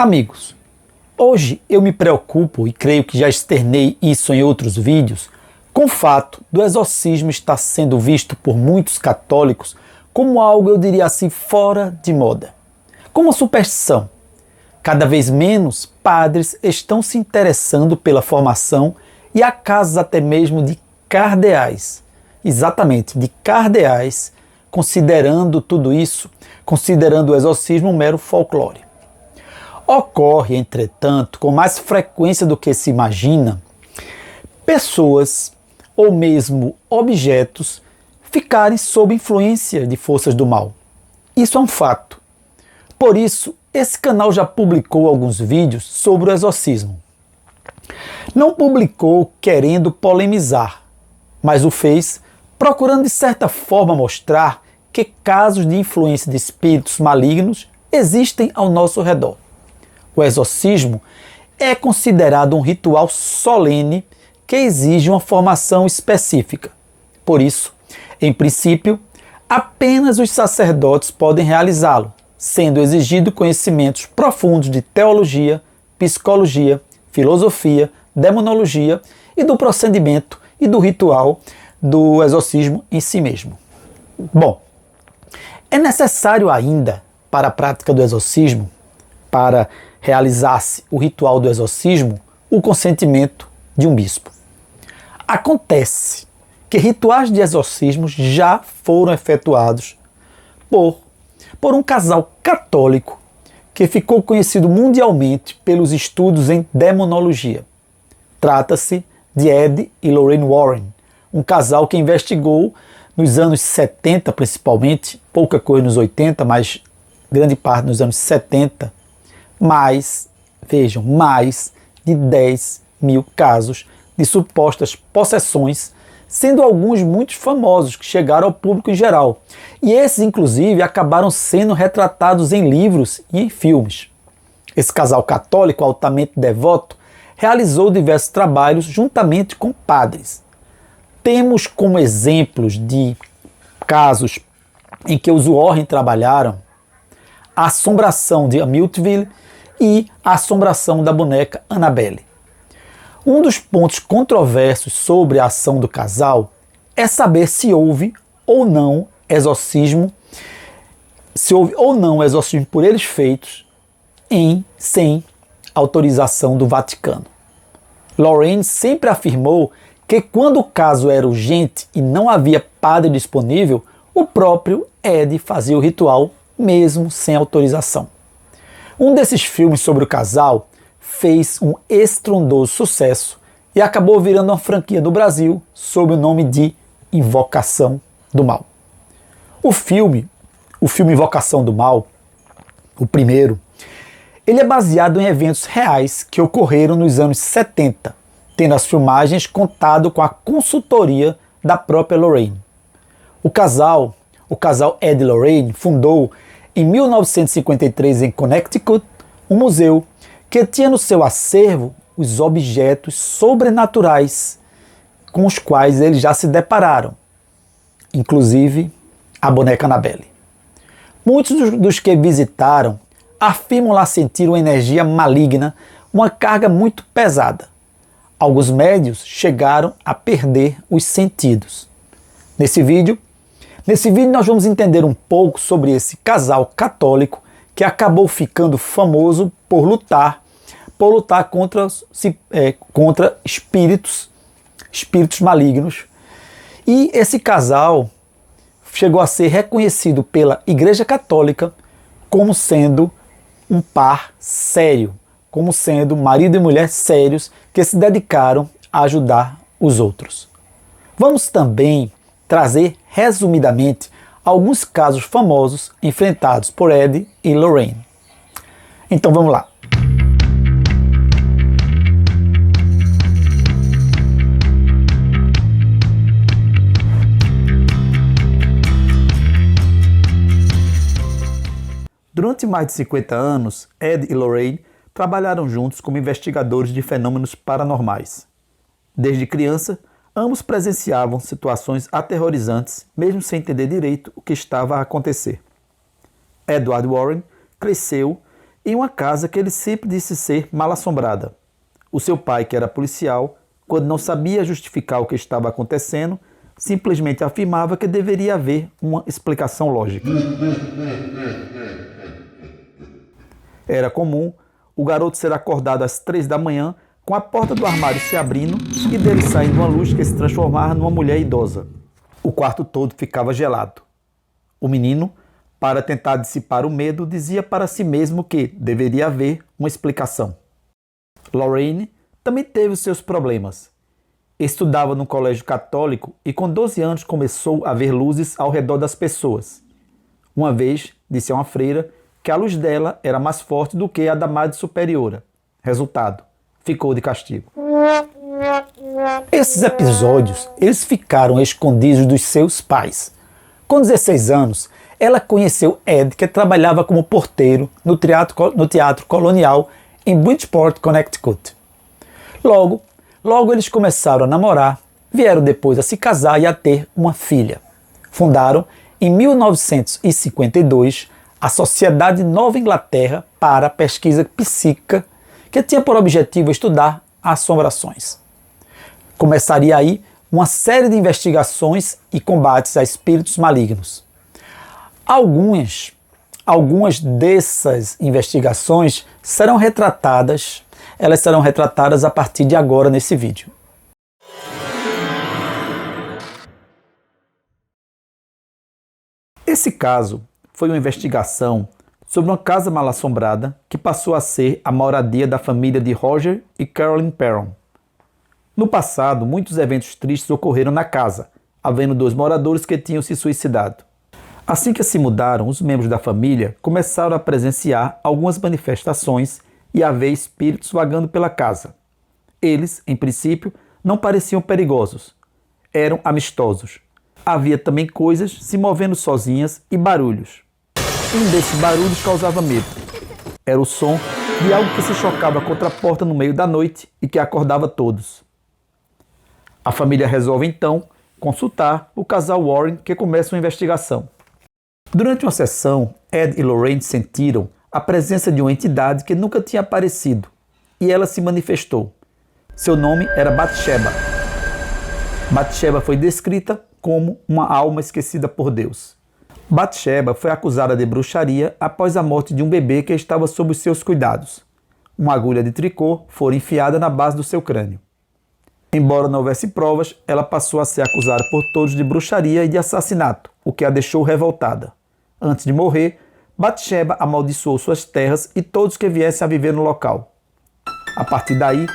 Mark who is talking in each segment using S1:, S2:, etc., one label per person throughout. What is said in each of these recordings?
S1: Amigos, hoje eu me preocupo, e creio que já externei isso em outros vídeos, com o fato do exorcismo estar sendo visto por muitos católicos como algo, eu diria assim, fora de moda. Como uma superstição. Cada vez menos padres estão se interessando pela formação e há casos até mesmo de cardeais, exatamente, de cardeais, considerando tudo isso, considerando o exorcismo um mero folclore. Ocorre, entretanto, com mais frequência do que se imagina, pessoas ou mesmo objetos ficarem sob influência de forças do mal. Isso é um fato. Por isso, esse canal já publicou alguns vídeos sobre o exorcismo. Não publicou querendo polemizar, mas o fez procurando de certa forma mostrar que casos de influência de espíritos malignos existem ao nosso redor. O exorcismo é considerado um ritual solene que exige uma formação específica. Por isso, em princípio, apenas os sacerdotes podem realizá-lo, sendo exigido conhecimentos profundos de teologia, psicologia, filosofia, demonologia e do procedimento e do ritual do exorcismo em si mesmo. Bom, é necessário ainda, para a prática do exorcismo, para realizar-se o ritual do exorcismo, o consentimento de um bispo. Acontece que rituais de exorcismo já foram efetuados por um casal católico que ficou conhecido mundialmente pelos estudos em demonologia. Trata-se de Ed e Lorraine Warren, um casal que investigou nos anos 70 principalmente, pouca coisa nos 80, mas grande parte nos anos 70, mais de 10 mil casos de supostas possessões, sendo alguns muito famosos que chegaram ao público em geral. E esses, inclusive, acabaram sendo retratados em livros e em filmes. Esse casal católico altamente devoto realizou diversos trabalhos juntamente com padres. Temos como exemplos de casos em que os Warren trabalharam a assombração de Amityville e a assombração da boneca Annabelle. Um dos pontos controversos sobre a ação do casal é saber se houve ou não exorcismo, por eles feitos sem autorização do Vaticano. Lorraine sempre afirmou que quando o caso era urgente e não havia padre disponível, o próprio Ed fazia o ritual mesmo sem autorização. Um desses filmes sobre o casal fez um estrondoso sucesso e acabou virando uma franquia do Brasil sob o nome de Invocação do Mal. O filme Invocação do Mal, o primeiro, ele é baseado em eventos reais que ocorreram nos anos 70, tendo as filmagens contado com a consultoria da própria Lorraine. O casal Ed e Lorraine fundou em 1953 em Connecticut um museu que tinha no seu acervo os objetos sobrenaturais com os quais eles já se depararam, inclusive a boneca Annabelle. Muitos dos que visitaram afirmam lá sentir uma energia maligna, uma carga muito pesada. Alguns médiuns chegaram a perder os sentidos. Nesse vídeo nós vamos entender um pouco sobre esse casal católico que acabou ficando famoso por lutar contra espíritos malignos. E esse casal chegou a ser reconhecido pela Igreja Católica como sendo um par sério, como sendo marido e mulher sérios que se dedicaram a ajudar os outros. Vamos também trazer resumidamente alguns casos famosos enfrentados por Ed e Lorraine. Então vamos lá. Durante mais de 50 anos, Ed e Lorraine trabalharam juntos como investigadores de fenômenos paranormais. Desde criança, ambos presenciavam situações aterrorizantes, mesmo sem entender direito o que estava a acontecer. Edward Warren cresceu em uma casa que ele sempre disse ser mal-assombrada. O seu pai, que era policial, quando não sabia justificar o que estava acontecendo, simplesmente afirmava que deveria haver uma explicação lógica. Era comum o garoto ser acordado às 3 da manhã com a porta do armário se abrindo e dele saindo uma luz que se transformava numa mulher idosa. O quarto todo ficava gelado. O menino, para tentar dissipar o medo, dizia para si mesmo que deveria haver uma explicação. Lorraine também teve os seus problemas. Estudava no colégio católico e com 12 anos começou a ver luzes ao redor das pessoas. Uma vez, disse a uma freira que a luz dela era mais forte do que a da Madre Superiora. Resultado, ficou de castigo. Esses episódios, eles ficaram escondidos dos seus pais. Com 16 anos, ela conheceu Ed, que trabalhava como porteiro no Teatro Colonial em Bridgeport, Connecticut. Logo eles começaram a namorar, vieram depois a se casar e a ter uma filha. Fundaram, em 1952, a Sociedade Nova Inglaterra para a Pesquisa Psíquica, que tinha por objetivo estudar assombrações. Começaria aí uma série de investigações e combates a espíritos malignos. Algumas dessas investigações serão retratadas a partir de agora nesse vídeo. Esse caso foi uma investigação sobre uma casa mal-assombrada que passou a ser a moradia da família de Roger e Carolyn Perron. No passado, muitos eventos tristes ocorreram na casa, havendo 2 moradores que tinham se suicidado. Assim que se mudaram, os membros da família começaram a presenciar algumas manifestações e a ver espíritos vagando pela casa. Eles, em princípio, não pareciam perigosos. Eram amistosos. Havia também coisas se movendo sozinhas e barulhos. Um desses barulhos causava medo. Era o som de algo que se chocava contra a porta no meio da noite e que acordava todos. A família resolve então consultar o casal Warren, que começa uma investigação. Durante uma sessão, Ed e Lorraine sentiram a presença de uma entidade que nunca tinha aparecido, e ela se manifestou. Seu nome era Bathsheba. Bathsheba foi descrita como uma alma esquecida por Deus. Bathsheba foi acusada de bruxaria após a morte de um bebê que estava sob os seus cuidados. Uma agulha de tricô foi enfiada na base do seu crânio. Embora não houvesse provas, ela passou a ser acusada por todos de bruxaria e de assassinato, o que a deixou revoltada. Antes de morrer, Bathsheba amaldiçoou suas terras e todos que viessem a viver no local. A partir daí,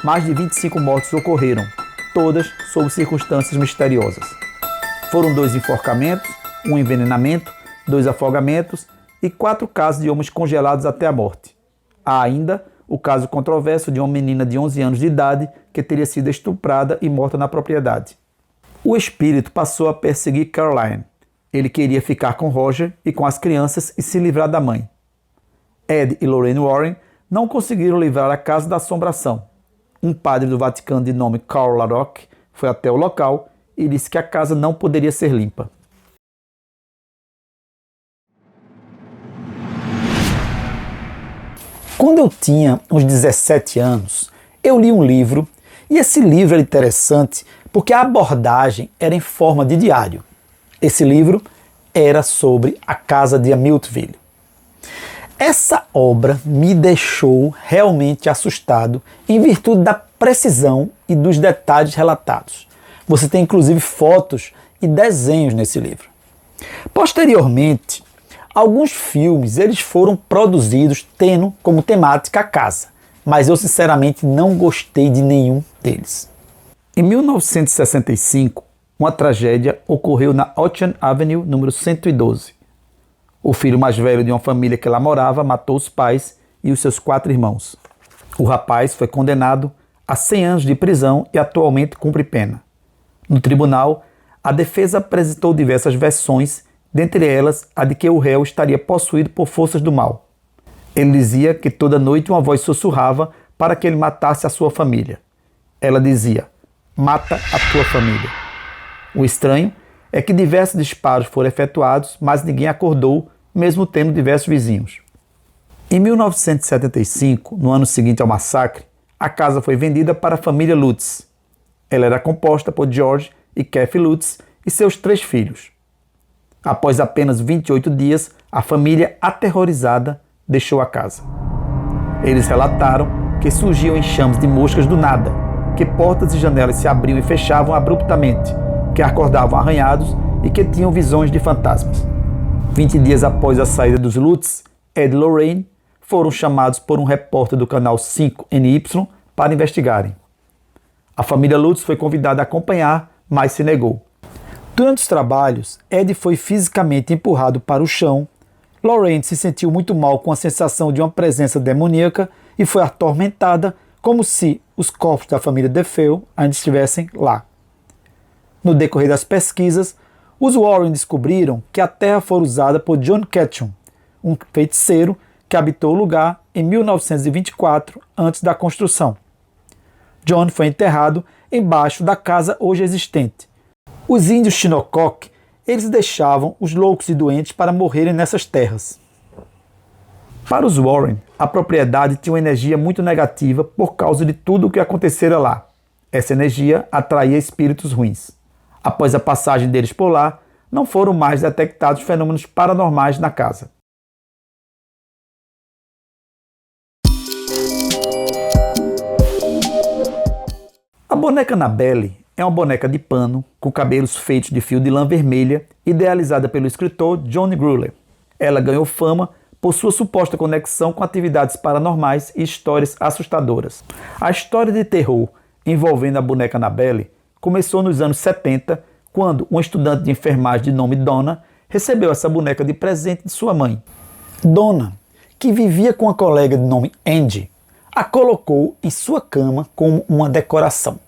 S1: mais de 25 mortes ocorreram, todas sob circunstâncias misteriosas. Foram 2 enforcamentos, 1 envenenamento, 2 afogamentos e 4 casos de homens congelados até a morte. Há ainda o caso controverso de uma menina de 11 anos de idade que teria sido estuprada e morta na propriedade. O espírito passou a perseguir Caroline. Ele queria ficar com Roger e com as crianças e se livrar da mãe. Ed e Lorraine Warren não conseguiram livrar a casa da assombração. Um padre do Vaticano de nome Carl LaRocque foi até o local e disse que a casa não poderia ser limpa. Quando eu tinha uns 17 anos, eu li um livro, e esse livro era interessante porque a abordagem era em forma de diário. Esse livro era sobre a casa de Amityville. Essa obra me deixou realmente assustado em virtude da precisão e dos detalhes relatados. Você tem inclusive fotos e desenhos nesse livro. Posteriormente, alguns filmes eles foram produzidos tendo como temática a casa, mas eu sinceramente não gostei de nenhum deles. Em 1965, uma tragédia ocorreu na Ocean Avenue, número 112. O filho mais velho de uma família que lá morava matou os pais e os seus 4 irmãos. O rapaz foi condenado a 100 anos de prisão e atualmente cumpre pena. No tribunal, a defesa apresentou diversas versões, dentre elas a de que o réu estaria possuído por forças do mal. Ele dizia que toda noite uma voz sussurrava para que ele matasse a sua família. Ela dizia: "Mata a tua família." O estranho é que diversos disparos foram efetuados, mas ninguém acordou, mesmo tendo diversos vizinhos. Em 1975, no ano seguinte ao massacre, a casa foi vendida para a família Lutz. Ela era composta por George e Kathy Lutz e seus 3 filhos. Após apenas 28 dias, a família, aterrorizada, deixou a casa. Eles relataram que surgiam enxames de moscas do nada, que portas e janelas se abriam e fechavam abruptamente, que acordavam arranhados e que tinham visões de fantasmas. 20 dias após a saída dos Lutz, Ed e Lorraine foram chamados por um repórter do canal 5NY para investigarem. A família Lutz foi convidada a acompanhar, mas se negou. Durante os trabalhos, Ed foi fisicamente empurrado para o chão. Lorraine se sentiu muito mal com a sensação de uma presença demoníaca e foi atormentada como se os corpos da família DeFeo ainda estivessem lá. No decorrer das pesquisas, os Warren descobriram que a terra foi usada por John Ketchum, um feiticeiro que habitou o lugar em 1924, antes da construção. John foi enterrado embaixo da casa hoje existente. Os índios Shinnecock, eles deixavam os loucos e doentes para morrerem nessas terras. Para os Warren, a propriedade tinha uma energia muito negativa por causa de tudo o que acontecera lá. Essa energia atraía espíritos ruins. Após a passagem deles por lá, não foram mais detectados fenômenos paranormais na casa. A boneca Annabelle é uma boneca de pano com cabelos feitos de fio de lã vermelha, idealizada pelo escritor John Gruller. Ela ganhou fama por sua suposta conexão com atividades paranormais e histórias assustadoras. A história de terror envolvendo a boneca Annabelle começou nos anos 70, quando uma estudante de enfermagem de nome Donna recebeu essa boneca de presente de sua mãe. Donna, que vivia com uma colega de nome Angie, a colocou em sua cama como uma decoração.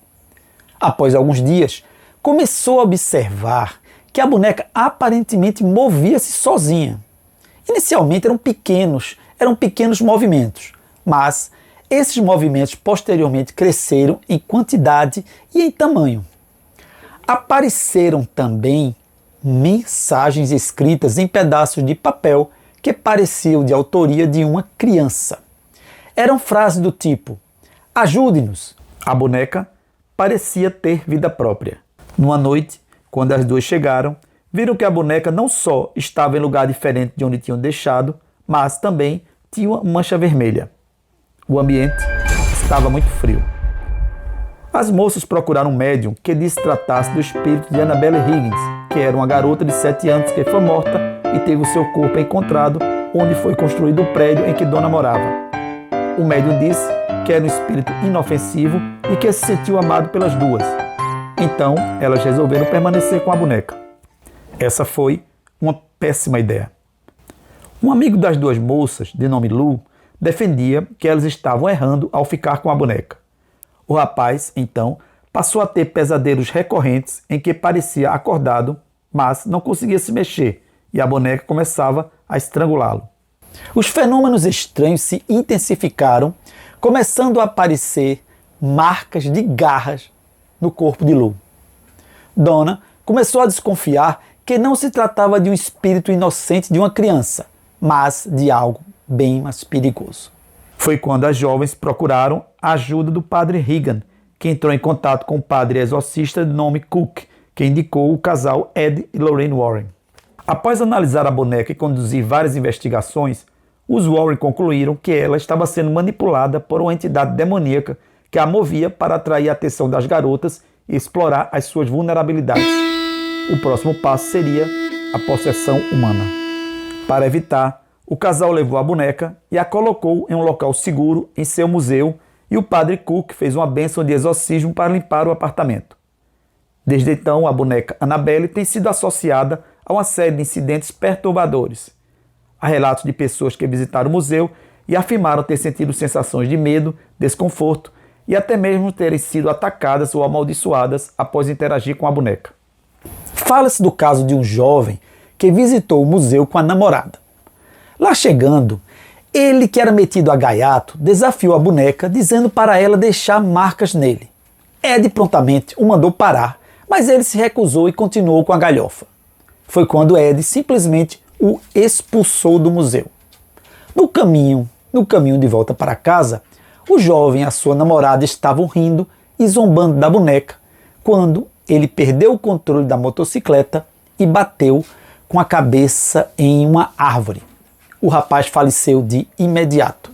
S1: Após alguns dias, começou a observar que a boneca aparentemente movia-se sozinha. Inicialmente eram pequenos movimentos, mas esses movimentos posteriormente cresceram em quantidade e em tamanho. Apareceram também mensagens escritas em pedaços de papel que pareciam de autoria de uma criança. Eram frases do tipo: ajude-nos. A boneca parecia ter vida própria. Numa noite, quando as duas chegaram, viram que a boneca não só estava em lugar diferente de onde tinham deixado, mas também tinha uma mancha vermelha. O ambiente estava muito frio. As moças procuraram um médium que lhes tratasse do espírito de Annabelle Higgins, que era uma garota de 7 anos que foi morta e teve o seu corpo encontrado onde foi construído o prédio em que Dona morava. O médium disse que era um espírito inofensivo e que se sentiu amado pelas duas. Então, elas resolveram permanecer com a boneca. Essa foi uma péssima ideia. Um amigo das duas moças, de nome Lou, defendia que elas estavam errando ao ficar com a boneca. O rapaz, então, passou a ter pesadelos recorrentes em que parecia acordado, mas não conseguia se mexer, e a boneca começava a estrangulá-lo. Os fenômenos estranhos se intensificaram, começando a aparecer marcas de garras no corpo de Lou. Donna começou a desconfiar que não se tratava de um espírito inocente de uma criança, mas de algo bem mais perigoso. Foi quando as jovens procuraram a ajuda do padre Regan, que entrou em contato com o padre exorcista de nome Cook, que indicou o casal Ed e Lorraine Warren. Após analisar a boneca e conduzir várias investigações, os Warren concluíram que ela estava sendo manipulada por uma entidade demoníaca que a movia para atrair a atenção das garotas e explorar as suas vulnerabilidades. O próximo passo seria a possessão humana. Para evitar, o casal levou a boneca e a colocou em um local seguro em seu museu, e o padre Cook fez uma bênção de exorcismo para limpar o apartamento. Desde então, a boneca Annabelle tem sido associada a uma série de incidentes perturbadores. Há relatos de pessoas que visitaram o museu e afirmaram ter sentido sensações de medo, desconforto e até mesmo terem sido atacadas ou amaldiçoadas após interagir com a boneca. Fala-se do caso de um jovem que visitou o museu com a namorada. Lá chegando, ele, que era metido a gaiato, desafiou a boneca, dizendo para ela deixar marcas nele. Ed prontamente o mandou parar, mas ele se recusou e continuou com a galhofa. Foi quando Ed simplesmente o expulsou do museu. No caminho de volta para casa, o jovem e a sua namorada estavam rindo e zombando da boneca quando ele perdeu o controle da motocicleta e bateu com a cabeça em uma árvore. O rapaz faleceu de imediato.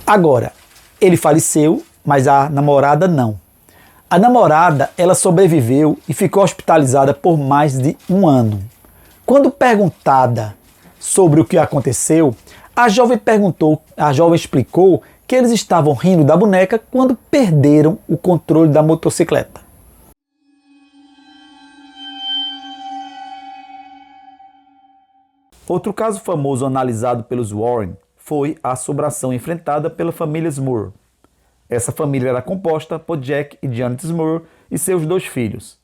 S1: Agora, ele faleceu, mas a namorada não. A namorada, ela sobreviveu e ficou hospitalizada por mais de 1 ano. Quando perguntada sobre o que aconteceu, a jovem explicou que eles estavam rindo da boneca quando perderam o controle da motocicleta. Outro caso famoso analisado pelos Warren foi a assombração enfrentada pela família Smurr. Essa família era composta por Jack e Janet Smurr e seus 2 filhos.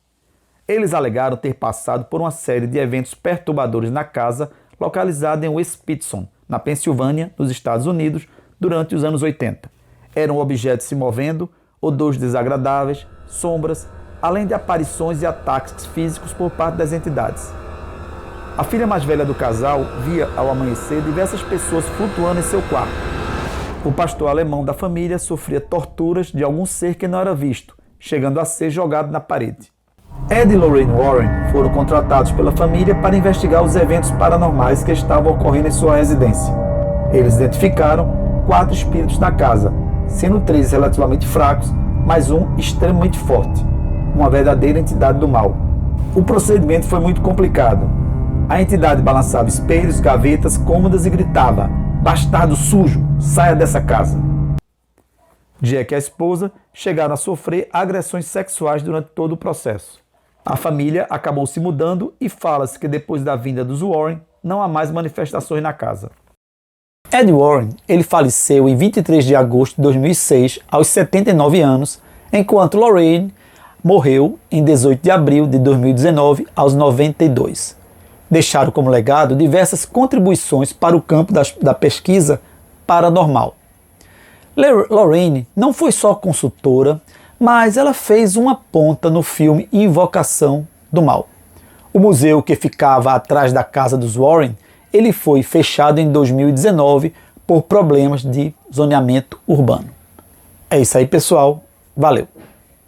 S1: Eles alegaram ter passado por uma série de eventos perturbadores na casa localizada em West Pittston, na Pensilvânia, nos Estados Unidos, durante os anos 80. Eram objetos se movendo, odores desagradáveis, sombras, além de aparições e ataques físicos por parte das entidades. A filha mais velha do casal via ao amanhecer diversas pessoas flutuando em seu quarto. O pastor alemão da família sofria torturas de algum ser que não era visto, chegando a ser jogado na parede. Ed e Lorraine Warren foram contratados pela família para investigar os eventos paranormais que estavam ocorrendo em sua residência. Eles identificaram 4 espíritos na casa, sendo 3 relativamente fracos, mas um extremamente forte, uma verdadeira entidade do mal. O procedimento foi muito complicado. A entidade balançava espelhos, gavetas, cômodas e gritava: "Bastardo sujo, saia dessa casa!" Jack e a esposa chegaram a sofrer agressões sexuais durante todo o processo. A família acabou se mudando e fala-se que depois da vinda dos Warren, não há mais manifestações na casa. Ed Warren, ele faleceu em 23 de agosto de 2006, aos 79 anos, enquanto Lorraine morreu em 18 de abril de 2019, aos 92. Deixaram como legado diversas contribuições para o campo da pesquisa paranormal. Lorraine não foi só consultora, mas ela fez uma ponta no filme Invocação do Mal. O museu que ficava atrás da casa dos Warren, ele foi fechado em 2019 por problemas de zoneamento urbano. É isso aí, pessoal. Valeu!